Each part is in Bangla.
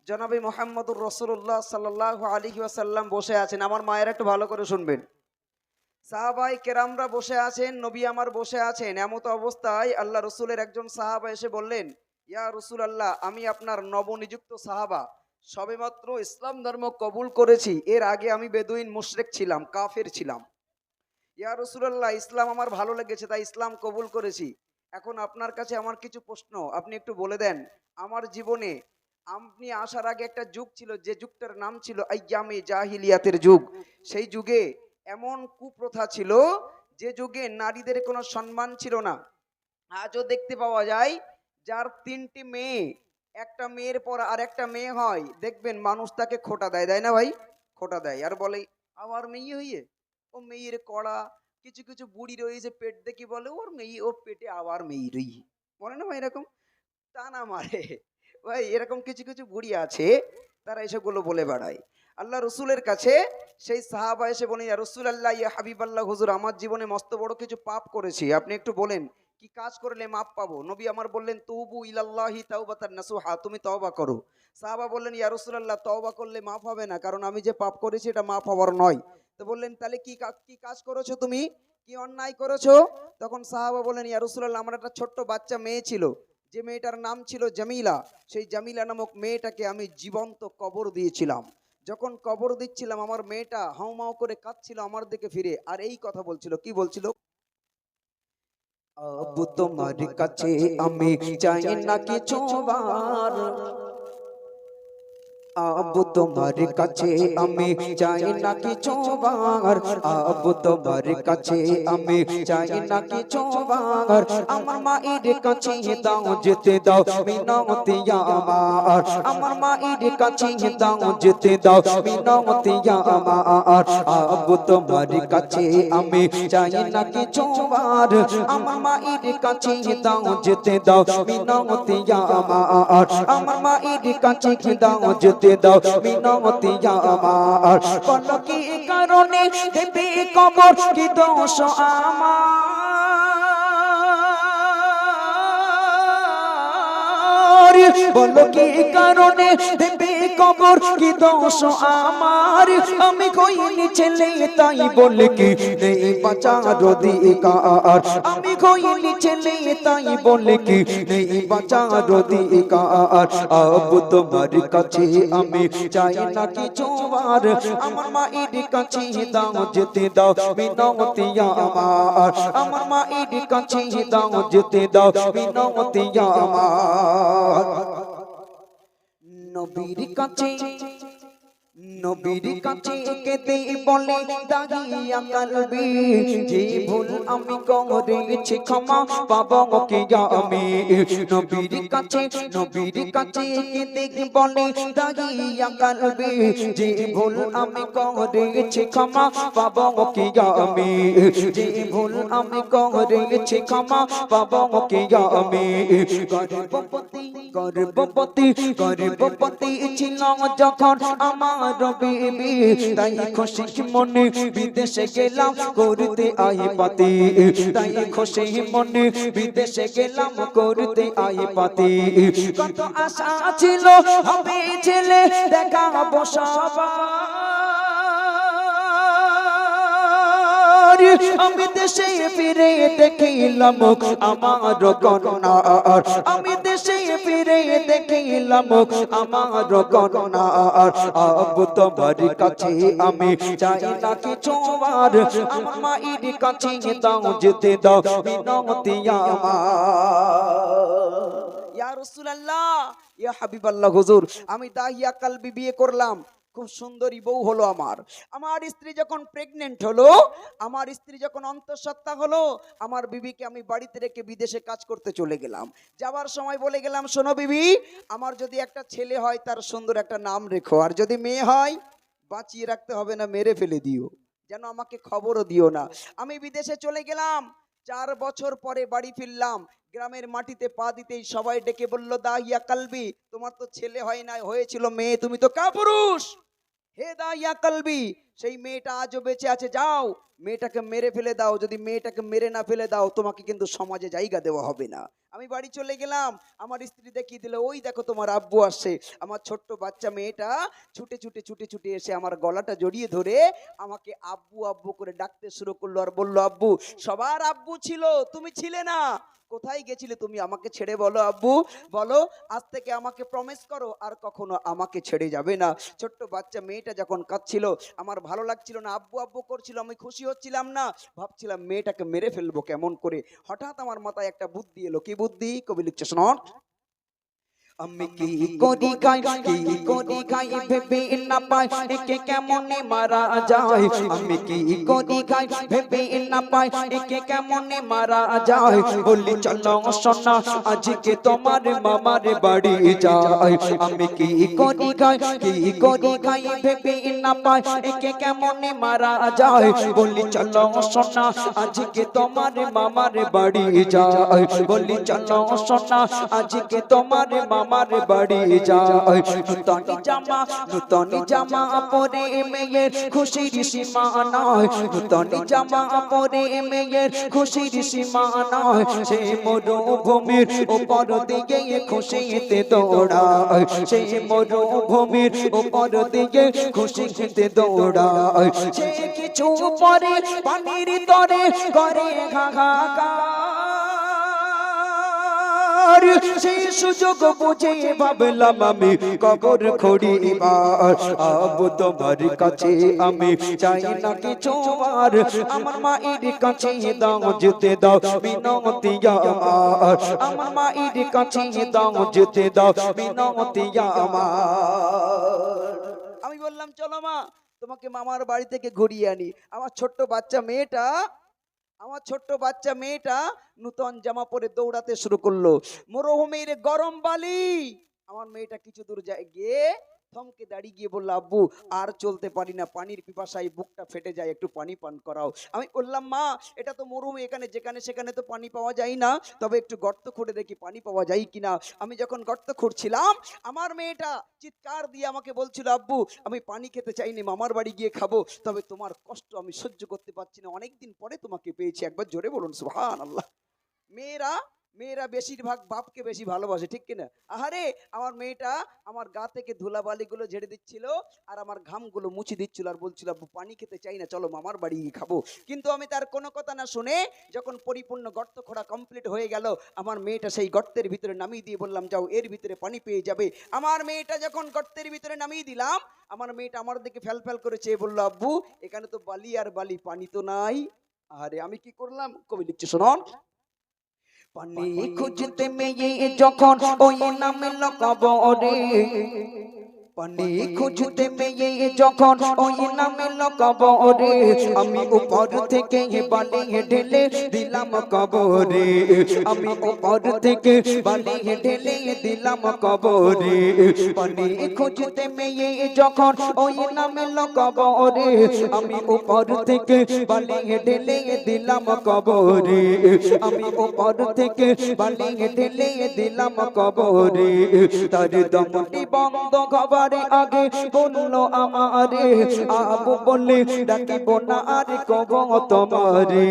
জনাবে মুহাম্মদুর রাসূলুল্লাহ সাল্লাল্লাহু আলাইহি ওয়াসাল্লাম বসে আছেন। আমার মায়েরা একটু ভালো করে শুনবেন। সাহাবায়ে কেরামরা বসে আছেন, নবী আমার বসে আছেন। এমত অবস্থায় আল্লাহ রসুলের একজন সাহাবা এসে বললেন, ইয়া রাসূলুল্লাহ, আমি আপনার নবনিযুক্ত সাহাবা, সবেমাত্র ইসলাম ধর্ম কবুল করেছি। এর আগে আমি বেদুইন মুশরিক ছিলাম, কাফের ছিলাম। ইয়া রাসূলুল্লাহ, ইসলাম আমার ভালো লেগেছে, তাই ইসলাম কবুল করেছি। এখন আপনার কাছে আমার কিছু প্রশ্ন, আপনি একটু বলে দেন। আমার জীবনে আপনি আসার আগে একটা যুগ ছিল, যে যুগটার নাম ছিল আইয়ামে জাহিলিয়াতের যুগ। সেই যুগে এমন কুপ্রথা ছিল, যে যুগে নারীদের কোনো সম্মান ছিল না। আজও দেখতে পাওয়া যায়, যার 3টি মেয়ে, একটা মেয়ের পর আর একটা মেয়ে হয়, দেখবেন মানুষ তাকে খোটা দেয়, দেয় না ভাই? খোটা দেয় আর বলে আবার মেয়ে হইয়ে, ও মেয়ের কড়া। কিছু কিছু বুড়ি রয়েছে, পেট দেখি বলে ওর মেয়ে, ওর পেটে আবার মেয়ে রই, বলে না ভাই এরকম? টানা মারে ভাই, এরকম কিছু কিছু বুড়ি আছে, তারা এসবগুলো বলে বেড়ায়। আল্লাহ রসুলের কাছে সেই সাহাবা এসে বলেন, ইয়া রাসূলুল্লাহ, ইয়া হাবিবাল্লাহ, হুজুর আমার জীবনে মস্ত বড় কিছু পাপ করেছি, আপনি একটু বলেন কি কাজ করলে মাপ পাবো। নবী আমার বললেন, তুবু ইলাল্লাহি তাওবাতান নাসুহা, তুমি তওবা করো। সাহাবা বললেন, ইয়া রাসূলুল্লাহ, তওবা করলে মাপ হবে না, কারণ আমি যে পাপ করেছি এটা মাপ হওয়ার নয়। তো বললেন, তাহলে কি কাজ করেছো তুমি, কি অন্যায় করেছো? তখন সাহাবা বললেন, ইয়া রাসূলুল্লাহ, আমার একটা ছোট্ট বাচ্চা মেয়ে ছিল, যে মেয়েটার নাম ছিল জামিলা। সেই জামিলা নামক মেয়েটাকে আমি জীবন্ত কবর দিয়েছিলাম। যখন কবর দিচ্ছিলাম, আমার মেয়েটা হাউমাউ করে কাঁদছিল আমার দিকে ফিরে, আর এই কথা বলছিল। কি বলছিল? আব্বু তোমার কাছে আমি চাই না কিছু বার, আব্বু তোমার কাছে আমি চাই না কিছু বার, আব্বু তোমার কাছে আমি চাই না কিছু বার, আমার মায়ের কাছে দাও যেতে দাও মিনতি আমার, আমার মায়ের কাছে দাও যেতে দাও মিনতি আমার, আব্বু তোমার কাছে আমি চাই না কিছু বার, আমার মায়ের কাছে দাও যেতে দাও মিনতি আমার, আমার মায়ের কাছে দাও যেতে দাও মিনতি আমার, বলো কি কারণে দেবে কবর, কি দোষ আমার, বলো কি কারণে দেবে কবর, কি দোষ আমার, আমি কইনি ছেলে তাই বলে কি নেই বাঁচার অধিকার, আমি কইনি ছেলে তাই বলে কি নেই বাঁচার অধিকার, আব্বু তোমার কাছে আমি চাই না কিছু আর, আমার মায়ের কাছে দাও যেতে দাও মিনতি আমার, আমার মায়ের কাছে দাও যেতে দাও মিনতি আমার, নবীর কাছে, নবীর কাছে কেঁদে বলে দাগিয়া কালবি, যে ভুল আমি করেছি ক্ষমা পাবো কি আমি, নবীর কাছে, নবীর কাছে কেঁদে বলে দাগিয়া কালবি, যে ভুল আমি করেছি ক্ষমা পাবো কি আমি, যে ভুল আমি করেছি ক্ষমা পাবো কি আমি, গর্ভবতী গর্ভবতী গর্ভবতী ছিল যখন আমার বিবি, তাই খুশি মনে বিদেশে গেলাম করতে আই পাতি, তাই খুশি মনে বিদেশে গেলাম করতে আই পাতি, কত আশা ছিল হবে ছেলে দেখাবো সবার, আমি দেশে ফিরে দেখিলাম আমার কন্যা, আমি দেশে ফিরে দেখিলাম আমার কন্যা, আব্বু তোমার কাছে আমি চাই না কিছু আর, আমার মায়ের কাছে দাও যেতে দাও মিনতি আমার, ইয়া রাসূলুল্লাহ, ইয়া হাবিবাল্লাহ, হুজুর আমি দাহিয়া কালবি বিয়ে করলাম, খুব সুন্দরী বউ হলো আমার। আমার স্ত্রী যখন প্রেগনেন্ট হলো, আমার স্ত্রী যখন অন্তঃসত্ত্বা হলো, আমার বিবিকে আমি বাড়িতে রেখে বিদেশে কাজ করতে চলে গেলাম। যাওয়ার সময় বলে গেলাম, শোনো বিবি, আমার যদি একটা ছেলে হয় তার সুন্দর একটা নাম রেখো, আর যদি মেয়ে হয় বাঁচিয়ে রাখতে হবে না, মেরে ফেলে দিও, যেন আমাকে খবরও দিও না। আমি বিদেশে চলে গেলাম, 4 বছর পরে বাড়ি ফিরলাম। গ্রামের মাটিতে পা দিতেই সবাই ডেকে বলল, দাহিয়া কালবি, তোমার তো ছেলে হয় না, হয়েছিল মেয়ে, তুমি তো কাপুরুষ। হে দাহিয়া কালবি, সেই মেয়েটা আজও বেঁচে আছে, যাও মেয়েটাকে মেরে ফেলে দাও, যদি মেয়েটাকে মেরে না ফেলে দাও তোমাকে কিন্তু সমাজে জায়গা দেওয়া হবে না। আমি বাড়ি চলে গেলাম, আমার স্ত্রী দেখিয়ে দিল, ওই দেখো তোমার আব্বু আসছে। আমার ছোট্ট বাচ্চা মেয়েটা ছুটে ছুটে ছুটে ছুটে এসে আমার গলাটা জড়িয়ে ধরে আমাকে আব্বু আব্বু করে ডাকতে শুরু করলো আর বললো, আব্বু সবার আব্বু ছিল, তুমি ছিলে না, কোথায় গেছিলে তুমি, আমাকে ছেড়ে বলো আব্বু, বলো আজ থেকে আমাকে প্রমিস করো আর কখনো আমাকে ছেড়ে যাবে না। ছোট্ট বাচ্চা মেয়েটা যখন কাঁদছিল, আমার ভালো লাগছিল না, আব্বু আব্বু করছিল, আমি খুশি হচ্ছিলাম না, ভাবছিলাম মেয়েটাকে মেরে ফেলবো কেমন করে। হঠাৎ আমার মাথায় একটা বুদ্ধি এলো। কি বুদ্ধি? কবি লিখছে শোনো। আমি কি করি গাই, কি করি গাই ভেবে না পাই একে কেমনে মারা যায়। আমি কি করি গাই ভেবে না পাই একে কেমনে মারা যায়। বলি চলো সোনা আজকে তোমার মামার বাড়ি যাই। আমি কি করি গাই, কি করি গাই ভেবে না পাই একে কেমনে মারা যায়। বলি চলো সোনা আজকে তোমার মামার বাড়ি যাই। বলি চলো সোনা আজকে তোমার মামার বাড়ি যাই। নূতন জামা পরে মেয়ের খুশির সীমা নাই। নূতন জামা পরে মেয়ের খুশির সীমা নাই। সে মরুভূমির উপর দিকে খুশিতে দৌড়ায়। সে মরুভূমির উপর দিকে খুশিতে দৌড়ায়। সে কিছু পরে পানির তরে করে হাহাকার। সেই সুযোগ বুঝে ভাবলাম আমি কবর খড়িবার। আবু তোমার কাছে আমি চাই না কিছু আর। আমার মায়ের কাছে দাও যেতে দাও মিনতি আমার। আমার মায়ের কাছে দাও যেতে দাও মিনতি আমার। আমি বললাম চলো মা তোমাকে মামার বাড়ি থেকে ঘুরিয়ে আনি। আমার ছোট্ট বাচ্চা মেয়েটা নূতন জামা পরে দৌড়াতে শুরু করলো। মরুভূমির গরম বালি। আমার মেয়েটা কিছু দূর গিয়ে থমকে দাঁড়িয়ে গিয়ে বললো, আব্বু আর চলতে পারি না, পানির পিপাসায় বুকটা ফেটে যায়, একটু পানি পান করাও। আমি বললাম, মা এটা তো মরুভূমি, এখানে যেখানে সেখানে তো পানি পাওয়া যায় না, তবে একটু গর্ত খুঁড়ে দেখি পানি পাওয়া যায় কিনা। আমি যখন গর্ত খুঁড়ছিলাম, আমার মেয়েটা চিৎকার দিয়ে আমাকে বলছিল, আব্বু আমি পানি খেতে চাইনি, মামার বাড়ি গিয়ে খাবো, তবে তোমার কষ্ট আমি সহ্য করতে পারছি না, অনেকদিন পরে তোমাকে পেয়েছি। একবার জোরে বলুন সুবহানাল্লাহ। মেয়েরা মেয়েরা বেশিরভাগ বাপকে বেশি ভালোবাসে, ঠিক কিনা? আহারে আমার মেয়েটা আমার গা থেকে ধুলাবালিগুলো ঝেড়ে দিচ্ছিল আর আমার ঘামগুলো মুছে দিচ্ছিল আর বলছিল, আব্বু পানি খেতে চাই না, চলো মামার বাড়ি গিয়ে খাবো। কিন্তু আমি তার কোনো কথা না শুনে যখন পরিপূর্ণ গর্ত খোঁড়া কমপ্লিট হয়ে গেল, আমার মেয়েটা সেই গর্তের ভিতরে নামিয়ে দিয়ে বললাম, যাও এর ভিতরে পানি পেয়ে যাবে। আমার মেয়েটা যখন গর্তের ভিতরে নামিয়ে দিলাম, আমার মেয়েটা আমার দিকে ফ্যাল ফ্যাল করে চেয়ে বললো, আব্বু এখানে তো বালি আর বালি, পানি তো নাই। আরে আমি কি করলাম? কবি লিখছে শোনন। পানি খুঁজতে মেয়ে যখন ওই নামল কবরে। পানি খুঁজতে মেয়ে যখন ওই নামল কবরে। আমি উপর থেকে বালি ঢেলে দিলাম কবরে। আমি উপর থেকে বালি ঢেলে দিলাম কবরে। পানি খুঁজতে মেয়ে যখন ওই নামল কবরে। আমি উপর থেকে বালি ঢেলে দিলাম কবরে। আমি উপর থেকে বালি ঢেলে দিলাম কবরে। তার দমটি বন্ধ হবার আগে বললো আমারে, আবু বলে ডাকিব না আর কব তোমারে।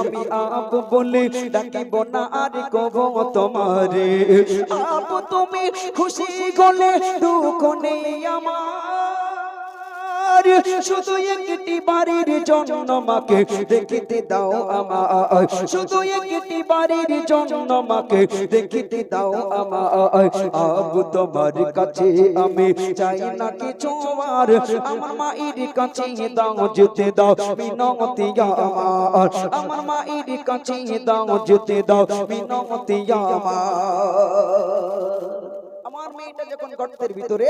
আমি আবু বলে ডাকিব না আর কব তোমারে। আবু তুমি খুশি হলে দুঃখ নেই আমার। শুধু একটি বাড়ির জন্য মাকে দেখিতে দাও আমার। শুধু একটি বাড়ির জন্য মাকে দেখিতে দাও আমার। আবু তোমার কাছে আমি চাই না কিছু আর। আমার মায়ের কাছে দাও যেতে দাও মিনতি আমার। আমার মায়ের কাছে দাও যেতে দাও মিনতি আমার। আমার মেয়েটা যখন গর্তের ভিতরে,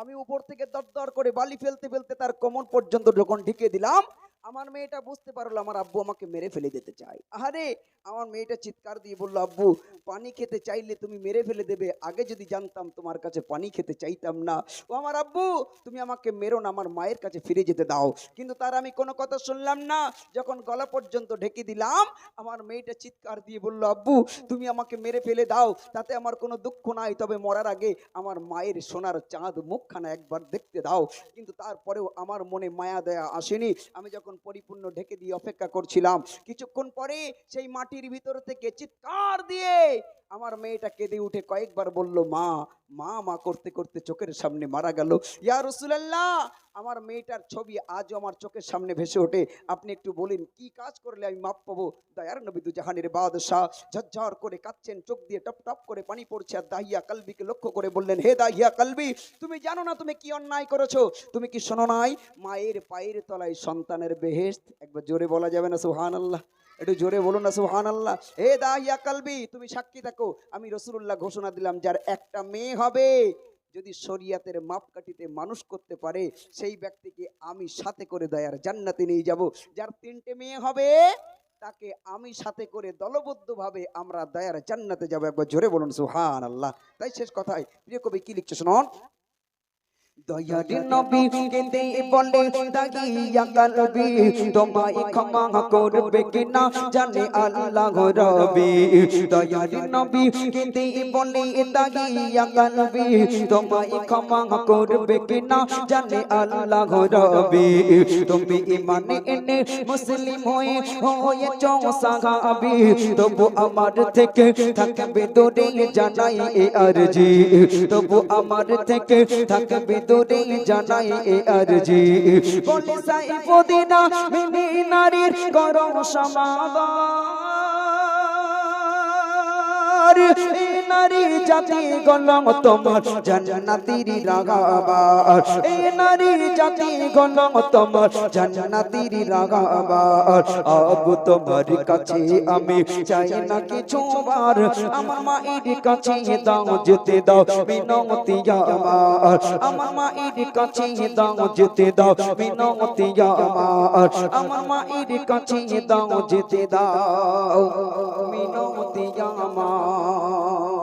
আমি উপর থেকে দরদর করে বালি ফেলতে ফেলতে তার কোমর পর্যন্ত যখন ঢেকে দিলাম, আমার মেয়েটা বুঝতে পারলো আমার আব্বু আমাকে মেরে ফেলে দিতে চায়। আরে আমার মেয়েটা চিৎকার দিয়ে বললো, আব্বু পানি খেতে চাইলে তুমি মেরে ফেলে দেবে, আগে যদি জানতাম তোমার কাছে পানি খেতে চাইতাম না। ও আমার আব্বু তুমি আমাকে মেরো না, আমার মায়ের কাছে ফিরে যেতে দাও। কিন্তু তার আমি কোনো কথা শুনলাম না। যখন গলা পর্যন্ত ঢেকে দিলাম, আমার মেয়েটা চিৎকার দিয়ে বললো, আব্বু তুমি আমাকে মেরে ফেলে দাও, তাতে আমার কোনো দুঃখ নাই, তবে মরার আগে আমার মায়ের সোনার চাঁদ মুখখানা একবার দেখতে দাও। কিন্তু তারপরেও আমার মনে মায়া দয়া আসেনি। আমি যখন যখন পরিপূর্ণ ঢেকে দিয়ে অপেক্ষা করছিলাম, কিছুক্ষণ পরে সেই মাটির ভিতর থেকে চিৎকার দিয়ে আমার মেয়েটা কেঁদে উঠে কয়েকবার বলল, মা মা মা করতে করতে চোখের সামনে মারা গেল। ইয়া রাসূলুল্লাহ, আমার মেয়েটার ছবি আজও আমার চোখের সামনে ভেসে ওঠে। আপনি একটু বলেন কি কাজ করলে আমি মাপ পাবো? দয়ার নবী দু জাহানের বাদশাহ ঝরঝর করে কাঁদছেন, চোখ দিয়ে টপ টপ করে পানি পড়ছে। আর দাহিয়া কালবিকে লক্ষ্য করে বললেন, হে দাহিয়া কালবি, তুমি জানো না তুমি কি অন্যায় করেছো? তুমি কি শোনো নাই মায়ের পায়ের তলায় সন্তানের বেহেশত? একবার জোরে বলা যাবে না সুবহানাল্লাহ? একটু জোরে বলুন না সুবহানাল্লাহ। হে দাহিয়া কালবি, তুমি সাক্ষী থাকো, আমি রাসূলুল্লাহ ঘোষণা দিলাম, যার একটা মেয়ে হবে যদি শরিয়াতের মাপকাঠিতে মানুষ করতে পারে, সেই ব্যক্তিকে আমি সাথে করে দয়ার জান্নাতে নিয়ে যাব। যার 3টে মেয়ে হবে তাকে আমি সাথে করে দলবদ্ধভাবে আমরা দয়ার জান্নাতে যাব। একবার জোরে বলুন সুবহানাল্লাহ। তাই শেষ কথায় প্রিয় কবি কি লিখছে শুনুন। দয়ার নবী কেঁদে বলে, দাগিয়া কালবি তোমায় ক্ষমা করবে কিনা জানে আল্লাহ রবি। দয়ার নবী কেঁদে বলে, দাগিয়া কালবি তোমায় ক্ষমা করবে কিনা জানে আল্লাহ রবি। তুমি ঈমানে এনে মুসলিম হয়েছ সাহাবী, তবু আমার থেকে থাকবে দূরে জানাই এ আরজি, তবু আমার থেকে থাকবে দূরে জানাই এ আরজি। বলে সাইফুদ্দিন মিনি নারীর গরম সমাবার, এই নারী জাতি গলম তোমার জান্নাতের রাগাবার, এই নারী জাতি গলম তোমার জান্নাতের রাগাবার। আবু তোমার কাছে আমি চাই না কিছু বার, আমার মায়ের কাছে দাও যেতে দাও মিনতি আমার, আমার মায়ের কাছে দাও যেতে দাও মিনতি আমার, আমার মায়ের কাছে দাও যেতে দাও মিনতি আমার।